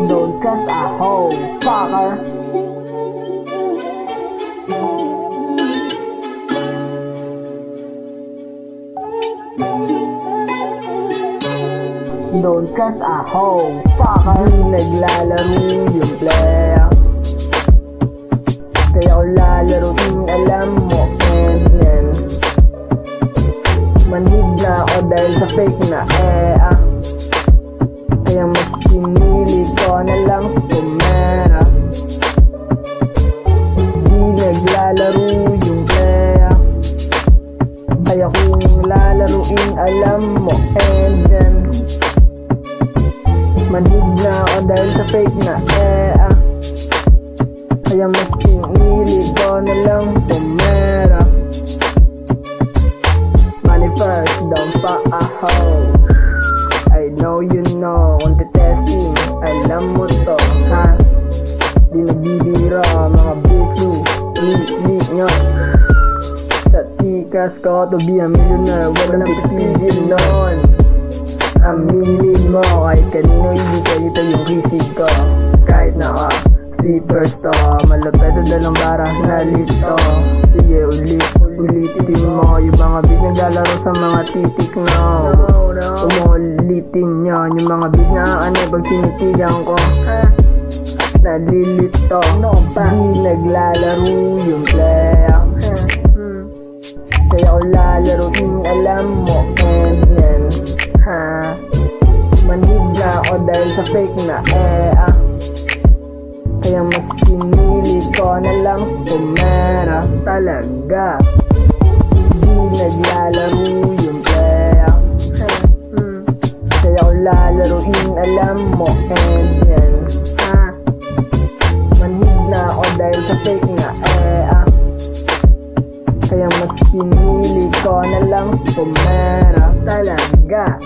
Don't cut a hole, fucker. Don't cut a hole, fucker. Naglalaro yung playa, kaya ako lalaroin, alam mo, ganyan. Manhid na ako dahil sa fake na kaya mas pinili ko na lang pumera. Di naglalaro yung playa, kaya kung lalaruin, alam mo, ganyan. Manhid na ako dahil sa fake na kaya mas pinili ko na lang pumera. Money first, don't pa a hoe. I know you know, kung testing, alam mo to, ha? Di nagbibiro, mga bitch, leak nga. Sa tikas ko, to be a millionaire, walang pipigil nun. Aminin mo, kahit kanino hindi kayo yung kisig ko. Kahit na sleepers to, malapit na dalang bara na lito. Sige, ulitin mo yung mga beat naglalaro sa mga titik, no. Umulitin nyo yung mga beat na pag sinitigan ko, nalilito. Di naglalaro yung playa, kaya ako lalaroin, alam mo, ganyan. Manhid na ako dahil sa fake na kaya mas pinili ko na lang pumera. Talaga, di naglalaro yung playa, kaya ako lalaroin, alam mo, ganyan. Manhid na ako dahil sa fake na kaya mas pinili ko na lang pumera. Talaga,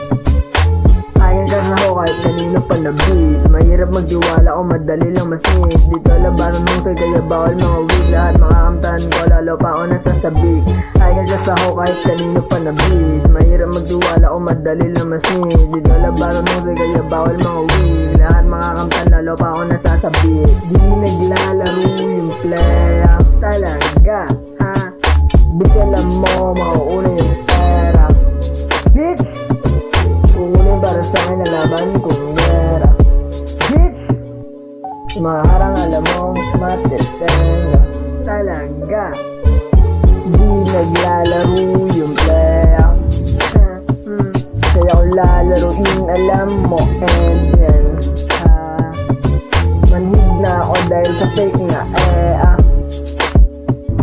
kaya ka na ako kahit kanino pa na beat. Mahirap magdiwala o madali lang masnit. Dito labanan mong kaya bawal mga weed. Lahat makakamtahan ko, lalo pa ako nasasabik. Kaya ka sa ako kahit kanino pa na beat. Mahirap magdiwala o madali lang masnit. Dito labanan mong kaya bawal mga weed. Lahat makakamtahan, lalo pa ako nasasabik. Di naglalaro yung playa, talaga, ha? Bitch, alam mo, mauuna yung pera. Bitch, kukunin para sa akin na laban kung gera. Bitch, maharang alam mo, matesenga. Talaga, di naglalaro yung playa, kaya ako lalaroin, alam mo, ganyan. Manhid na ako dahil sa fake na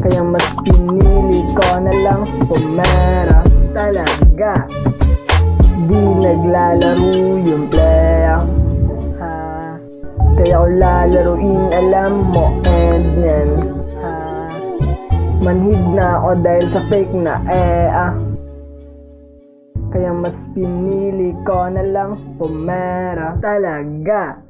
kaya mas pinili ko na lang pumera. Talaga, di naglalaro yung playa, kaya ako lalaroin, alam mo, ganyan. Manhid na ako dahil sa fake na kaya mas pinili ko na lang pumera. Talaga,